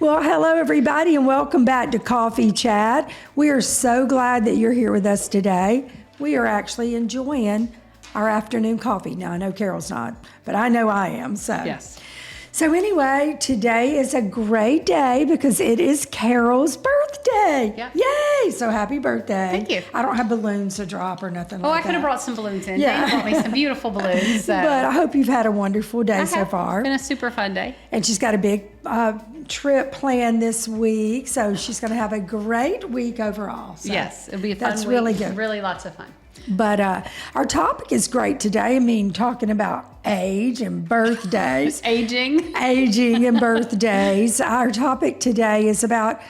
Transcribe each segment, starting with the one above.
Well, hello, everybody, and welcome back to Coffee Chat. We are so glad that you're here with us today. We are actually enjoying our afternoon coffee. Now, I know Carol's not, but I know I am. Yes. So anyway, today is a great day because it is Carol's birthday. Yep. Yay! So happy birthday. Thank you. I don't have balloons to drop or nothing like that. I could have brought some balloons in. Yeah. Dave brought me some beautiful balloons. So. But I hope you've had a wonderful day so far. It's been a super fun day. And she's got a big trip planned this week, so she's going to have a great week overall. So yes, it'll be a fun that's week. really good. Really lots of fun. But our topic is great today. I mean, talking about age and birthdays. Aging and birthdays. Our topic today is about,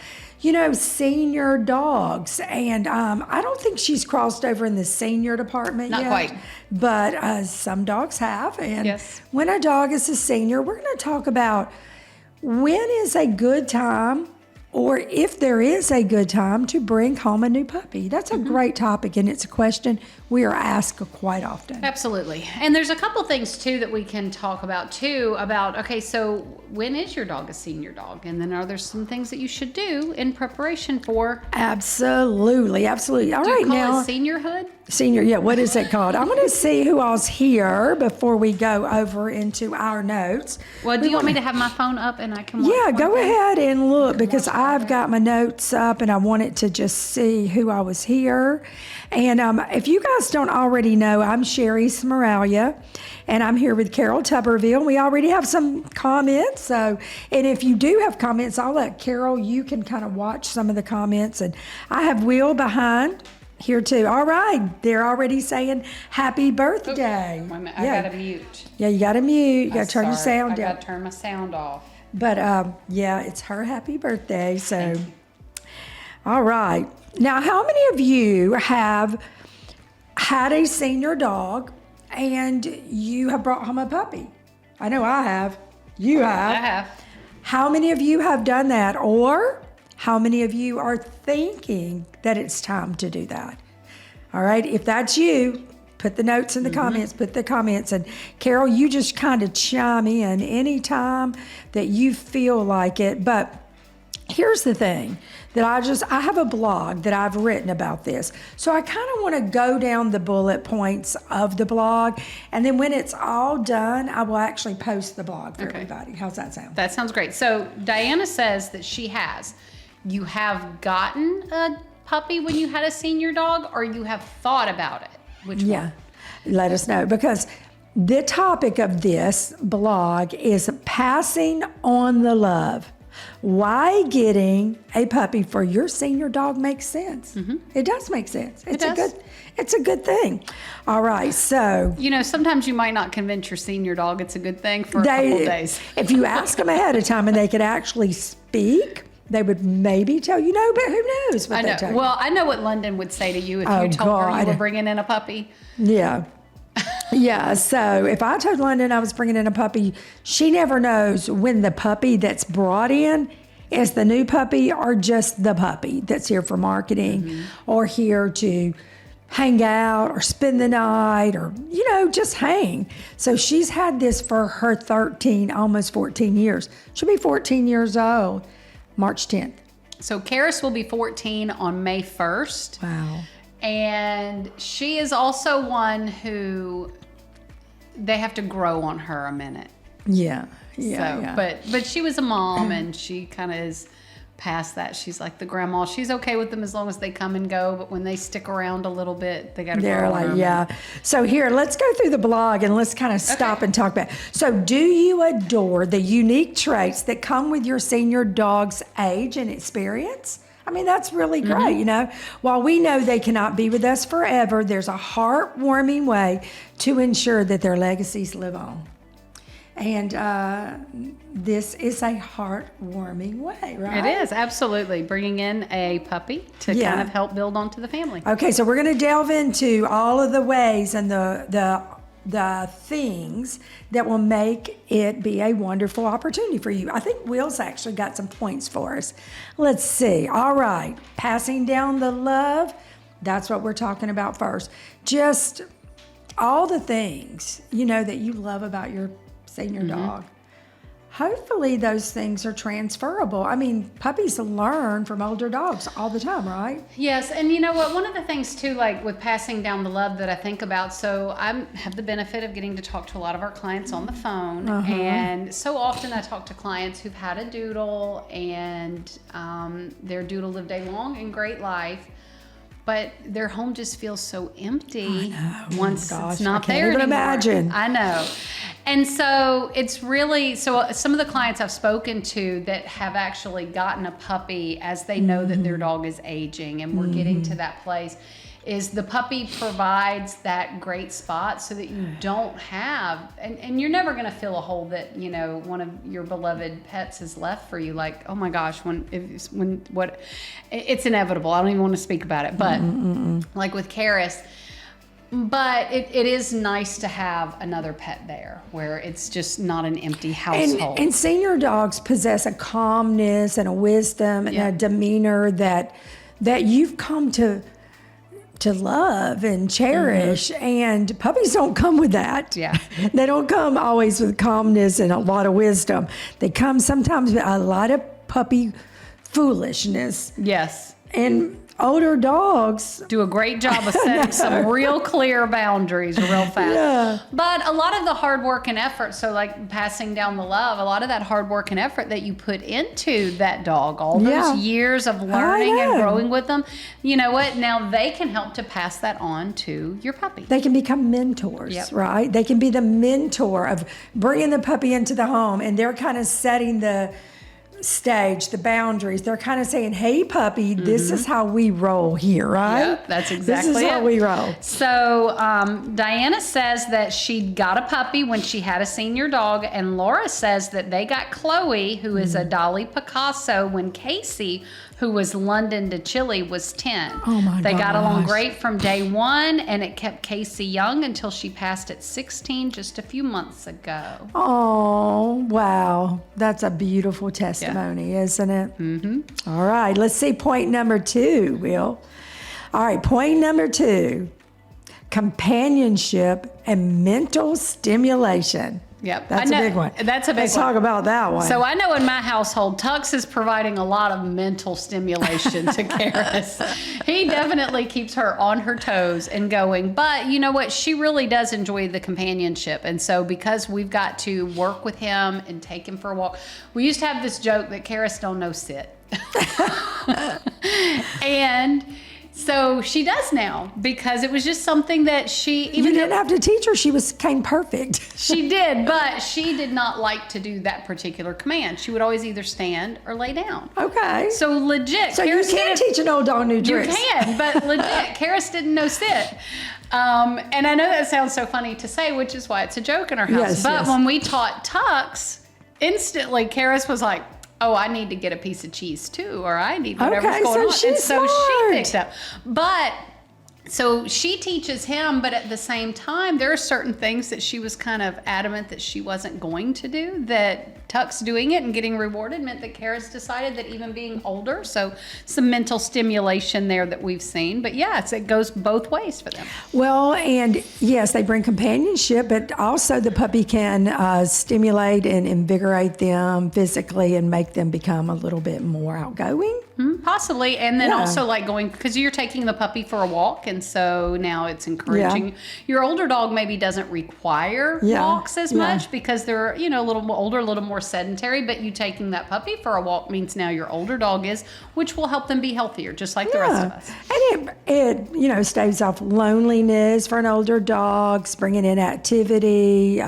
senior dogs. And I don't think she's crossed over in the senior department yet. Not quite. But some dogs have. And Yes. when a dog is a senior, we're going to talk about when is a good time, or if there is a good time, to bring home a new puppy. That's a great topic, and it's a question we are asked quite often. Absolutely. And there's a couple things, too, that we can talk about, too, about, okay, so when is your dog a senior dog? And then are there some things that you should do in preparation for? Absolutely. All Do you right, call now. it seniorhood? Senior, yeah, what is it called? I'm going to see who all's here before we go over into our notes. Well, do you want me to have my phone up and I can watch Yeah, one go thing? ahead and look, because I've got my notes up and I wanted to just see who I was here. And if you guys don't already know, I'm Sherry Smeraglia, and I'm here with Carol Tuberville. We already have some comments. And if you do have comments, I'll let Carol, you can kind of watch some of the comments. And I have Will behind here too. All right, they're already saying happy birthday. Wait a minute, I gotta mute. Yeah, you got to mute. You got to turn your sound I down. gotta turn my sound off. But yeah, it's her happy birthday. So, all right. Now, how many of you have had a senior dog and you have brought home a puppy? I know I have. You have. I have. How many of you have done that? Or how many of you are thinking that it's time to do that? All right. If that's you, put the notes in the comments, put the comments. And Carol, you just kind of chime in anytime that you feel like it. But here's the thing that I have a blog that I've written about this. So I kind of want to go down the bullet points of the blog. And then when it's all done, I will actually post the blog for everybody. How's that sound? That sounds great. So Diana says that you have gotten a puppy when you had a senior dog, or you have thought about it? Which one? Let us know, because the topic of this blog is passing on the love. Why getting a puppy for your senior dog makes sense. It does make sense. It's a good thing. All right, so sometimes you might not convince your senior dog it's a good thing for a couple days. If you ask them ahead of time and they could actually speak, they would maybe tell you no, but who knows what I they know. tell you. Well, I know what London would say to you if you told her you were bringing in a puppy. Yeah. Yeah, so if I told London I was bringing in a puppy, she never knows when the puppy that's brought in is the new puppy or just the puppy that's here for marketing or here to hang out or spend the night or, just hang. So she's had this for her 13, almost 14 years. She'll be 14 years old March 10th. So Karis will be 14 on May 1st. Wow. And she is also one who they have to grow on her a minute. Yeah. But she was a mom and she kind of is past that. She's like the grandma. She's okay with them as long as they come and go. But when they stick around a little bit, they got to grow on her. So here, let's go through the blog and let's kind of stop and talk about it. So do you adore the unique traits that come with your senior dog's age and experience? I mean, that's really great, While we know they cannot be with us forever, there's a heartwarming way to ensure that their legacies live on. And this is a heartwarming way, right? It is, absolutely. Bringing in a puppy to kind of help build onto the family. Okay, so we're going to delve into all of the ways and the things that will make it be a wonderful opportunity for you. I think Will's actually got some points for us. Let's see. All right, passing down the love. That's what we're talking about first. Just all the things, that you love about your senior dog. hopefully those things are transferable. I mean, puppies learn from older dogs all the time, right? Yes, and you know what? One of the things too, like with passing down the love that I think about, so I have the benefit of getting to talk to a lot of our clients on the phone, and so often I talk to clients who've had a doodle, and their doodle lived a long and great life, but their home just feels so empty once it's not there anymore. I can't even imagine. I know. And so it's really, so some of the clients I've spoken to that have actually gotten a puppy as they know that their dog is aging, and we're getting to that place, is the puppy provides that great spot so that you don't have, and you're never going to fill a hole that, you know, one of your beloved pets has left for you. Like, oh my gosh, it's inevitable. I don't even want to speak about it, but like with Karis. But it is nice to have another pet there where it's just not an empty household. And senior dogs possess a calmness and a wisdom and a demeanor that you've come to love and cherish. And puppies don't come with that. Yeah. They don't come always with calmness and a lot of wisdom. They come sometimes with a lot of puppy foolishness. Yes. And older dogs do a great job of setting some real clear boundaries real fast. Yeah. But a lot of the hard work and effort, so like passing down the love, a lot of that hard work and effort that you put into that dog, all those years of learning and growing with them, you know what? Now they can help to pass that on to your puppy. They can become mentors, right? They can be the mentor of bringing the puppy into the home, and they're kind of setting the stage, the boundaries. They're kind of saying, hey puppy, this is how we roll here, right? Yep, that's exactly This is how we roll. So Diana says that she got a puppy when she had a senior dog, and Laura says that they got Chloe, who is a Dolly Picasso, when Casey, who was London to Chile, was 10. Oh my They got along great from day one, and it kept Casey young until she passed at 16 just a few months ago. Oh, wow. That's a beautiful testimony, isn't it? Mm-hmm. All right, let's see point number 2, Will. All right, point number 2, companionship and mental stimulation. Yep. That's a big one. That's a big one. Let's talk about that one. So I know in my household, Tux is providing a lot of mental stimulation to Karis. He definitely keeps her on her toes and going. But you know what? She really does enjoy the companionship. And so because we've got to work with him and take him for a walk, we used to have this joke that Karis don't know sit. And so she does now, because it was just something that you didn't have to teach her. She came perfect. She did, but she did not like to do that particular command. She would always either stand or lay down. Okay. So legit. So Karis you can teach an old dog new tricks. You can, but legit, Karis didn't know sit. And I know that sounds so funny to say, which is why it's a joke in our house. But when we taught Tux, instantly Karis was like, oh, I need to get a piece of cheese too, or I need whatever's going on. And so she picked up. But so she teaches him, but at the same time, there are certain things that she was kind of adamant that she wasn't going to do, that Tux doing it and getting rewarded meant that Karis decided that even being older, so some mental stimulation there that we've seen. But yes, it goes both ways for them. Well, and yes, they bring companionship, but also the puppy can stimulate and invigorate them physically and make them become a little bit more outgoing. Possibly. And then also like going, because you're taking the puppy for a walk, and so now it's encouraging. Your older dog maybe doesn't require walks as much because they're, you know, a little more older, a little more sedentary, but you taking that puppy for a walk means now your older dog is, which will help them be healthier, just like the rest of us. And it you know, staves off loneliness for an older dog, bringing in activity,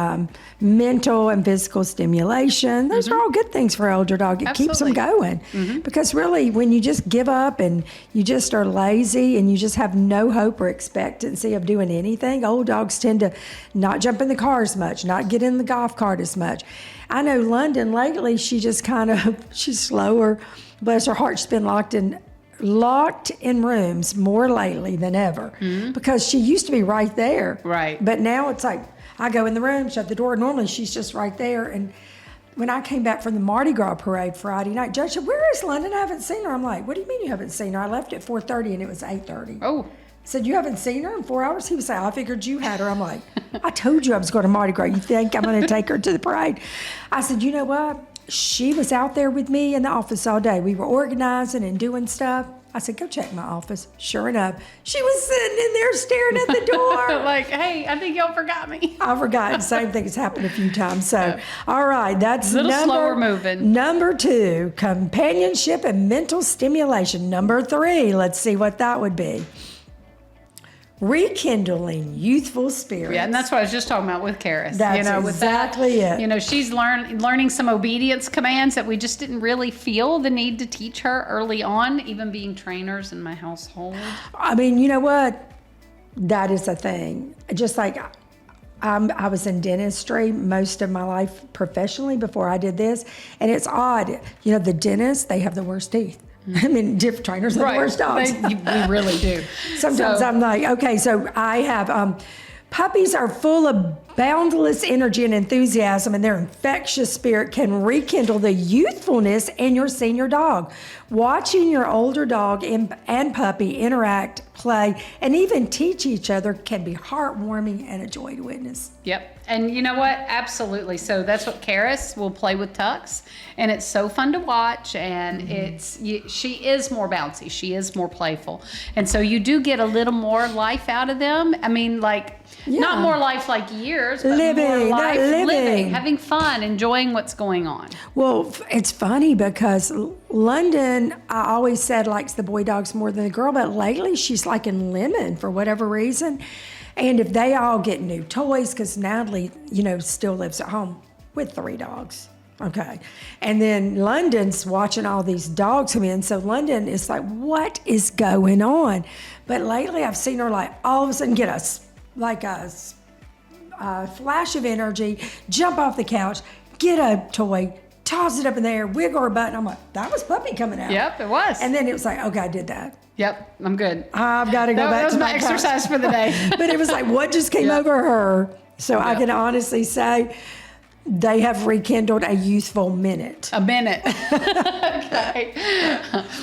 mental and physical stimulation. Those are all good things for an older dog. It keeps them going. Because really, when you just give up and you just are lazy and you just have no hope or expectancy of doing anything, old dogs tend to not jump in the car as much, not get in the golf cart as much. I know London lately, she just she's slower. Bless her heart, she's been locked in rooms more lately than ever because she used to be right there. Right. But now it's like, I go in the room, shut the door. Normally she's just right there. And when I came back from the Mardi Gras parade Friday night, Judge said, where is London? I haven't seen her. I'm like, what do you mean you haven't seen her? I left at 4:30 and it was 8:30. Oh. Said, you haven't seen her in 4 hours? He was like, I figured you had her. I'm like, I told you I was going to Mardi Gras. You think I'm going to take her to the parade? I said, you know what? She was out there with me in the office all day. We were organizing and doing stuff. I said, go check my office. Sure enough, she was sitting in there staring at the door. Like, hey, I think y'all forgot me. I forgot. The same thing has happened a few times. So, all right, that's a little slower moving. Number 2, companionship and mental stimulation. Number 3, let's see what that would be. Rekindling youthful spirits. Yeah, and that's what I was just talking about with Karis. That's exactly it. You know, she's learning some obedience commands that we just didn't really feel the need to teach her early on, even being trainers in my household. I mean, you know what? That is a thing. Just like I was in dentistry most of my life professionally before I did this, and it's odd. You know, the dentists, they have the worst teeth. I mean, different trainers have the worst dogs. We really do. Sometimes I'm like, okay, so I have, puppies are full of boundless energy and enthusiasm, and their infectious spirit can rekindle the youthfulness in your senior dog. Watching your older dog and puppy interact, play, and even teach each other can be heartwarming and a joy to witness. Yep. And you know what? Absolutely. So that's what Karis will play with Tux, and it's so fun to watch, and she is more bouncy. She is more playful. And so you do get a little more life out of them. I mean, like, not more life like years, but more life living, having fun, enjoying what's going on. Well, it's funny because London, I always said, likes the boy dogs more than the girl, but lately she's liking Lemon for whatever reason. And if they all get new toys, because Natalie, you know, still lives at home with 3 dogs. Okay. And then London's watching all these dogs come in. So London is like, what is going on? But lately I've seen her like all of a sudden get a flash of energy, jump off the couch, get a toy, toss it up in the air, wiggle her butt. And I'm like, that was puppy coming out. Yep, it was. And then it was like, okay, I did that. Yep, I'm good. I've got to go back to my exercise for the day. But it was like, what just came over her? So I can honestly say they have rekindled a youthful minute. A minute. Okay.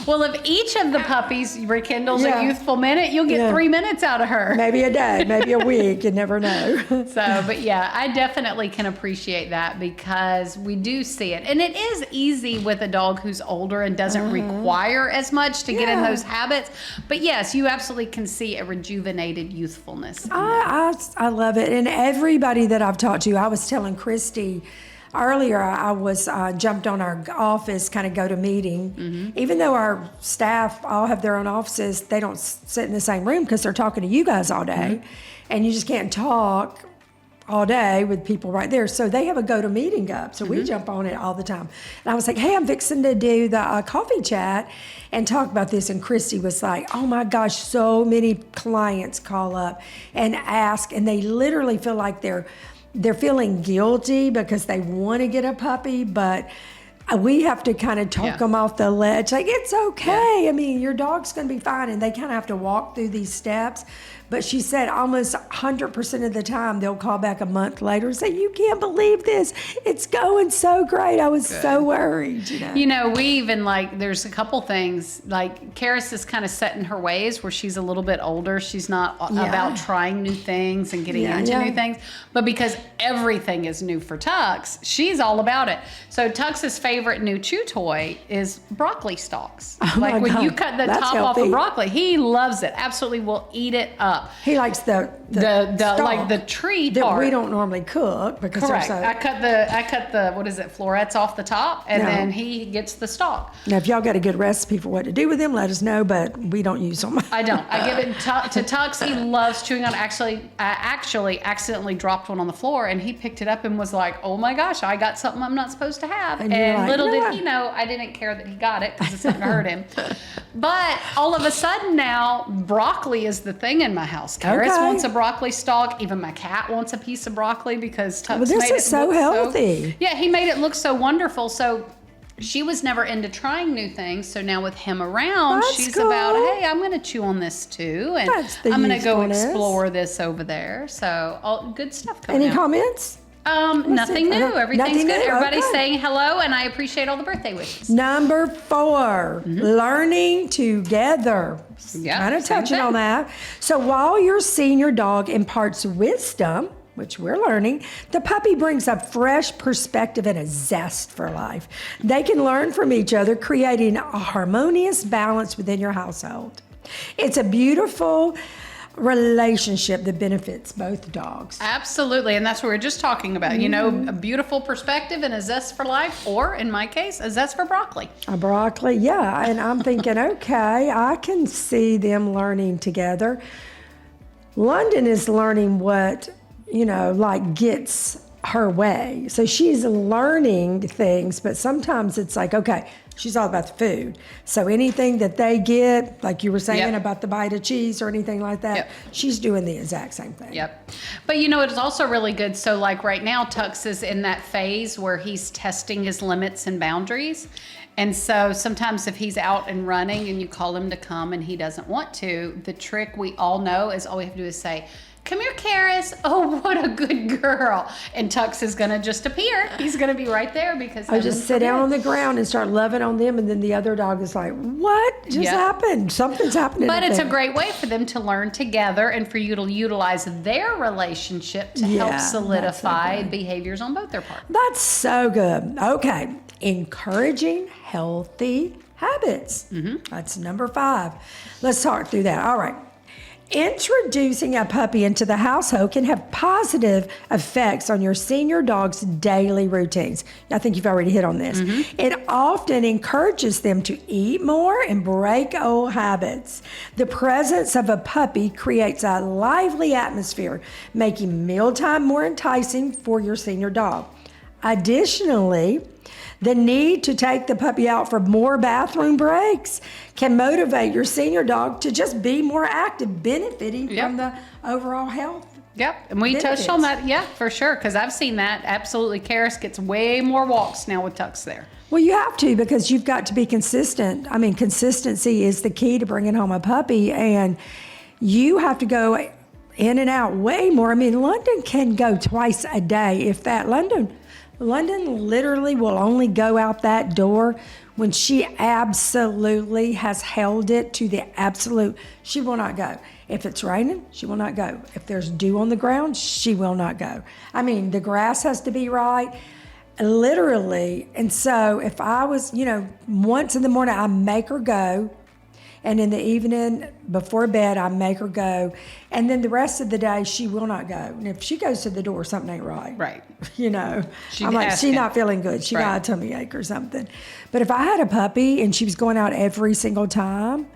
Well, if each of the puppies rekindles a youthful minute, you'll get 3 minutes out of her. Maybe a day, maybe a week. You never know. So, but yeah, I definitely can appreciate that because we do see it. And it is easy with a dog who's older and doesn't require as much to get in those habits. But yes, you absolutely can see a rejuvenated youthfulness. I love it. And everybody that I've talked to, I was telling Christy earlier, I was jumped on our office kind of go-to-meeting. Even though our staff all have their own offices, they don't sit in the same room because they're talking to you guys all day. And you just can't talk all day with people right there. So they have a go-to-meeting up. So we jump on it all the time. And I was like, hey, I'm fixing to do the coffee chat and talk about this. And Christy was like, oh my gosh, so many clients call up and ask, and they literally feel like they're feeling guilty because they want to get a puppy, but we have to kind of talk them off the ledge. Like, it's okay. I mean, your dog's going to be fine. And they kind of have to walk through these steps. But she said almost 100% of the time they'll call back a month later and say, you can't believe this. It's going so great. I was so worried, you know. You know, we even there's a couple things, like Karis is kind of set in her ways where she's a little bit older. She's not about trying new things and getting into new things. But because everything is new for Tux, she's all about it. So Tux's favorite new chew toy is broccoli stalks. Oh when God. you cut the That's top healthy. off of broccoli, he loves it. Absolutely will eat it up. He likes the like the tree that part. we don't normally cook because Correct. they're so. I cut the what is it, florets off the top, and then he gets the stalk. Now, if y'all got a good recipe for what to do with them, let us know. But we don't use them. I don't. I give it to Tux. He loves chewing on. I actually accidentally dropped one on the floor, and he picked it up and was like, "Oh my gosh, I got something I'm not supposed to have." And like, little did he know, I didn't care that he got it because it's not gonna hurt him. But all of a sudden now, broccoli is the thing in my house. Karis wants a broccoli stalk. Even my cat wants a piece of broccoli because Tux This made is so healthy. Yeah, he made it look so wonderful. So she was never into trying new things. So now with him around, she's about, hey, I'm going to chew on this too. And I'm going to go explore this over there. So all good stuff coming out. Any comments? Nothing new. Everything's Nothing good. new, Everybody's okay. saying hello, and I appreciate all the birthday wishes. Number 4, learning together. Yeah, Kind of same touching thing. on that. So while your senior dog imparts wisdom, which we're learning, the puppy brings a fresh perspective and a zest for life. They can learn from each other, creating a harmonious balance within your household. It's a beautiful relationship that benefits both dogs. Absolutely, and that's what we were just talking about. You know, a beautiful perspective and a zest for life, or in my case, a zest for broccoli. A broccoli, yeah. And I'm thinking, okay, I can see them learning together. London is learning what, like gets her way. So she's learning things, but sometimes it's like, okay, she's all about the food. So anything that they get, like you were saying Yep. about the bite of cheese or anything like that, Yep. she's doing the exact same thing. Yep. But it's also really good. So like right now, Tux is in that phase where he's testing his limits and boundaries. And so sometimes if he's out and running and you call him to come and he doesn't want to, the trick we all know is all we have to do is say, "Come here, Karis. Oh, what a good girl." And Tux is going to just appear. He's going to be right there because I just sit down on the ground and start loving on them, and then the other dog is like, what just Yeah. happened? Something's happening. But up it's a there." great way for them to learn together and for you to utilize their relationship to Yeah, help that's so solidify good. behaviors on both their part. That's so good. Okay. Encouraging healthy habits. That's number 5. Let's talk through that. All right. Introducing a puppy into the household can have positive effects on your senior dog's daily routines. I think you've already hit on this. It often encourages them to eat more and break old habits. The presence of a puppy creates a lively atmosphere, making mealtime more enticing for your senior dog. Additionally, the need to take the puppy out for more bathroom breaks can motivate your senior dog to just be more active, benefiting Yep. from the overall health. Yep, and we touched on that, yeah, for sure, because I've seen that. Absolutely, Karis gets way more walks now with Tux there. Well, you have to, because you've got to be consistent. I mean, consistency is the key to bringing home a puppy, and you have to go in and out way more. I mean, London can go twice a day, if that. London literally will only go out that door when she absolutely has held it to the absolute. She will not go. If it's raining, she will not go. If there's dew on the ground, she will not go. I mean, the grass has to be right, literally. And so if I was, once in the morning, I make her go. And in the evening, before bed, I make her go. And then the rest of the day, she will not go. And if she goes to the door, something ain't right. Right. I'm like, she's not feeling good. She got a tummy ache or something. But if I had a puppy and she was going out every single time,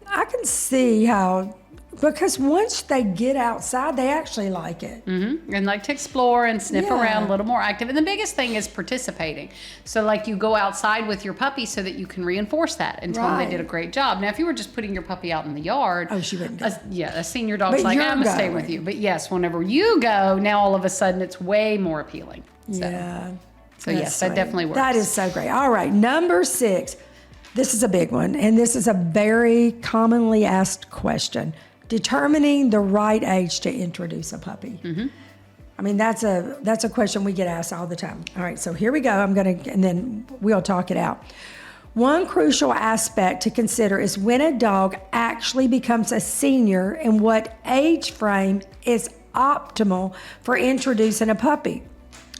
I can see how, because once they get outside, they actually like it. And like to explore and sniff Yeah. around, a little more active. And the biggest thing is participating. So like you go outside with your puppy so that you can reinforce that and tell them Right. they did a great job. Now, if you were just putting your puppy out in the yard, Oh, she wouldn't go. a senior dog's But like, you're I'm gonna stay with going. you. But yes, whenever you go, now all of a sudden it's way more appealing. So, Yeah. So That's yes, that sweet. definitely works. That is so great. All right, number 6. This is a big one, and this is a very commonly asked question. Determining the right age to introduce a puppy. I mean, that's a question we get asked all the time. All right, so here we go. And then we'll talk it out. One crucial aspect to consider is when a dog actually becomes a senior and what age frame is optimal for introducing a puppy.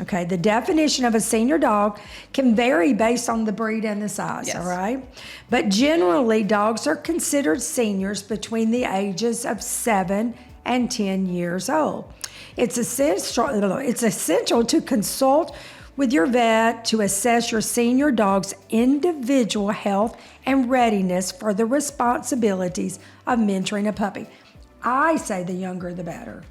Okay, the definition of a senior dog can vary based on the breed and the size, Yes. all right? But generally, dogs are considered seniors between the ages of 7 and 10 years old. It's essential to consult with your vet to assess your senior dog's individual health and readiness for the responsibilities of mentoring a puppy. I say the younger the better.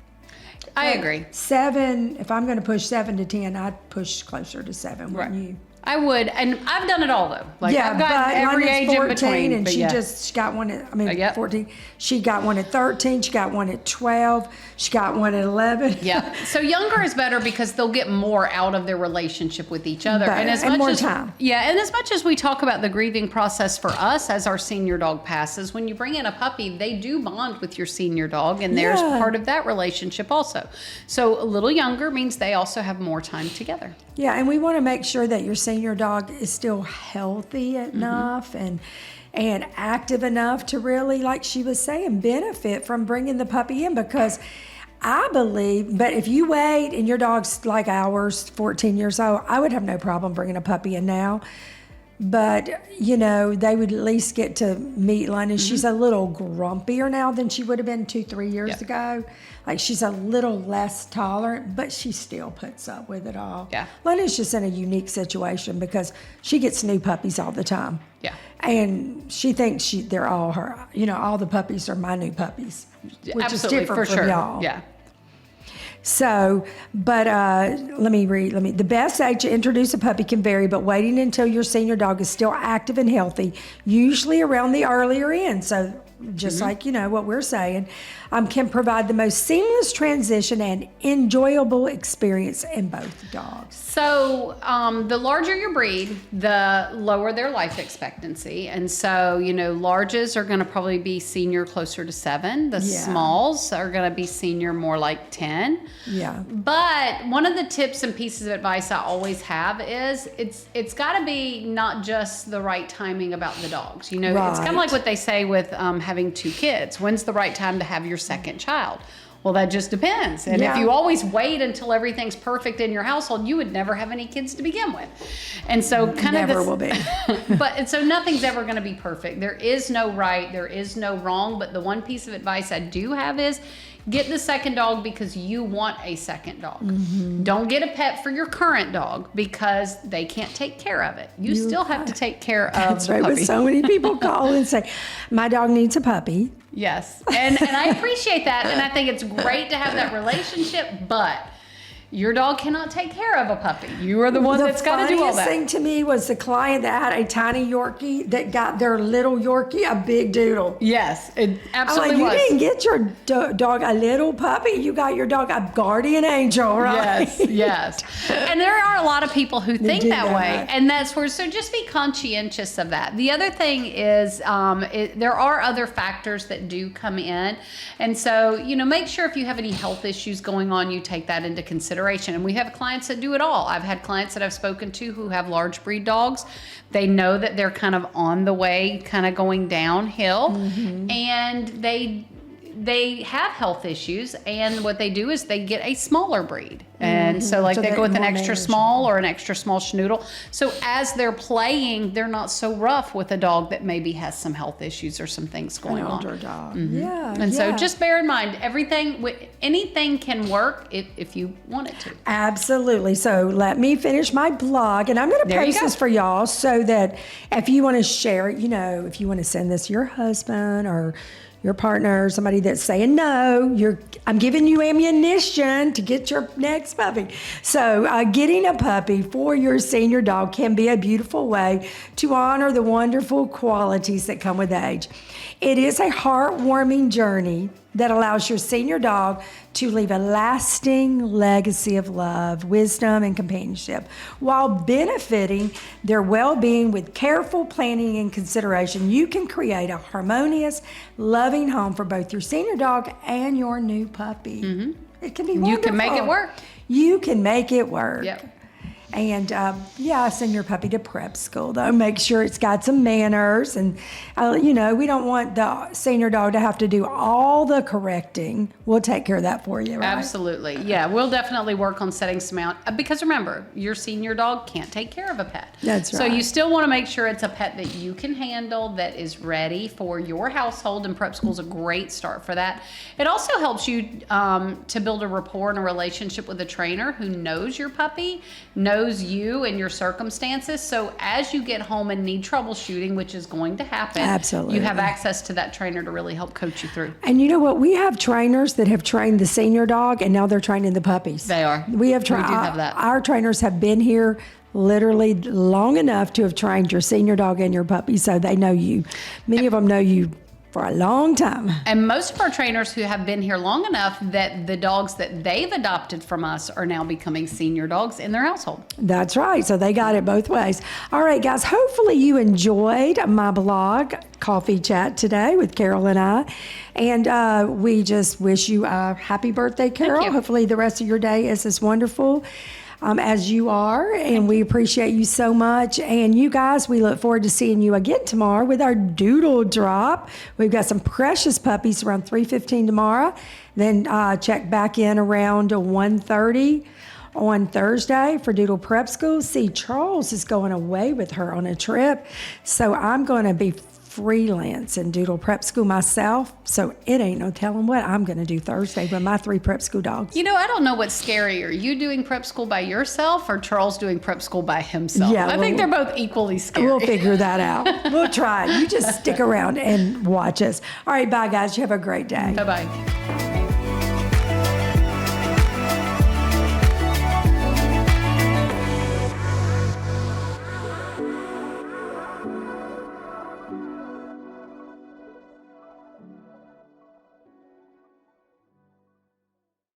I agree. 7, if I'm going to push 7 to 10, I'd push closer to 7, wouldn't you? I would, and I've done it all though. Like Yeah, I've got but every mine is age 14, in between. and but she yeah. just got one at, 14. Yep. She got one at 13. She got one at 12. She got one at 11. Yeah. So younger is better because they'll get more out of their relationship with each other. Better, and more time. Yeah. And as much as we talk about the grieving process for us as our senior dog passes, when you bring in a puppy, they do bond with your senior dog, and there's Yeah. part of that relationship also. So a little younger means they also have more time together. Yeah, and we want to make sure that your senior dog is still healthy enough and active enough to really, like she was saying, benefit from bringing the puppy in, because I believe, but if you wait and your dog's like ours, 14 years old, I would have no problem bringing a puppy in now. But, they would at least get to meet London. She's a little grumpier now than she would have been 2-3 years ago. Like, she's a little less tolerant, but she still puts up with it all. Yeah. London's just in a unique situation because she gets new puppies all the time. Yeah. And she thinks they're all her. All the puppies are my new puppies, which Absolutely, is different for from sure. y'all. Yeah. So, but let me read. The best age to introduce a puppy can vary, but waiting until your senior dog is still active and healthy, usually around the earlier end. So, just like what we're saying, can provide the most seamless transition and enjoyable experience in both dogs. So the larger your breed, the lower their life expectancy. And so, larges are going to probably be senior closer to 7. The smalls are going to be senior more like 10. Yeah. But one of the tips and pieces of advice I always have is it's got to be not just the right timing about the dogs. It's kind of like what they say with having 2 kids. When's the right time to have your second child? Well, that just depends. And if you always wait until everything's perfect in your household, you would never have any kids to begin with. And so Never will be. So nothing's ever going to be perfect. There is no right, there is no wrong. But the one piece of advice I do have is get the second dog because you want a second dog. Don't get a pet for your current dog because they can't take care of it. You still have to take care of That's the right. puppy. With so many people call and say, my dog needs a puppy. Yes. And I appreciate that. And I think it's great to have that relationship, but your dog cannot take care of a puppy. You are the one that's got to do all that. The funniest thing to me was the client that had a tiny Yorkie that got their little Yorkie a big doodle. Yes, it absolutely I'm was. like, you didn't get your dog a little puppy. You got your dog a guardian angel, right? Yes. And there are a lot of people who think do that way. that. And that's where, so just be conscientious of that. The other thing is there are other factors that do come in. And so, make sure if you have any health issues going on, you take that into consideration. And we have clients that do it all. I've had clients that I've spoken to who have large breed dogs. They know that they're kind of on the way, kind of going downhill, and they have health issues, and what they do is they get a smaller breed. And so they go with an extra small or an extra small schnoodle. So as they're playing, they're not so rough with a dog that maybe has some health issues or some things going on. An older dog. Yeah. And so just bear in mind, anything can work if you want it to. Absolutely. So let me finish my blog, and I'm going to post this for y'all so that if you want to share it, if you want to send this to your husband or your partner, somebody that's saying no, I'm giving you ammunition to get your next puppy. So getting a puppy for your senior dog can be a beautiful way to honor the wonderful qualities that come with age. It is a heartwarming journey that allows your senior dog to leave a lasting legacy of love, wisdom, and companionship while benefiting their well-being with careful planning and consideration. You can create a harmonious, loving home for both your senior dog and your new puppy. It can be wonderful. You can make it work. You can make it work. Yep. And send your puppy to prep school, though. Make sure it's got some manners. And, we don't want the senior dog to have to do all the correcting. We'll take care of that for you, right? Absolutely. Yeah, we'll definitely work on setting some out. Because remember, your senior dog can't take care of a pet. That's right. So you still want to make sure it's a pet that you can handle, that is ready for your household, and prep school is a great start for that. It also helps you to build a rapport and a relationship with a trainer who knows your puppy, knows knows you and your circumstances. So as you get home and need troubleshooting, which is going to happen, Absolutely. you have access to that trainer to really help coach you through. And you know what? We have trainers that have trained the senior dog, and now they're training the puppies. They are. We have We do have that. Our trainers have been here literally long enough to have trained your senior dog and your puppy, so they know you. Many of them know you for a long time. And most of our trainers who have been here long enough that the dogs that they've adopted from us are now becoming senior dogs in their household. That's right. So they got it both ways. All right, guys. Hopefully you enjoyed my blog, Coffee Chat, today with Carol and I. And we just wish you a happy birthday, Carol. you. Hopefully the rest of your day is as wonderful as you are. And we appreciate you so much. And you guys, we look forward to seeing you again tomorrow with our doodle drop. We've got some precious puppies around 3:15 tomorrow. Then check back in around 1:30 on Thursday for Doodle Prep School. See, Charles is going away with her on a trip. So I'm going to be freelance in Doodle Prep School myself. So it ain't no telling what I'm going to do Thursday with my 3 prep school dogs. You know, I don't know what's scarier, you doing prep school by yourself or Charles doing prep school by himself. Yeah, I think they're both equally scary. We'll figure that out. We'll try it. You just stick around and watch us. All right, bye, guys. You have a great day. Bye-bye.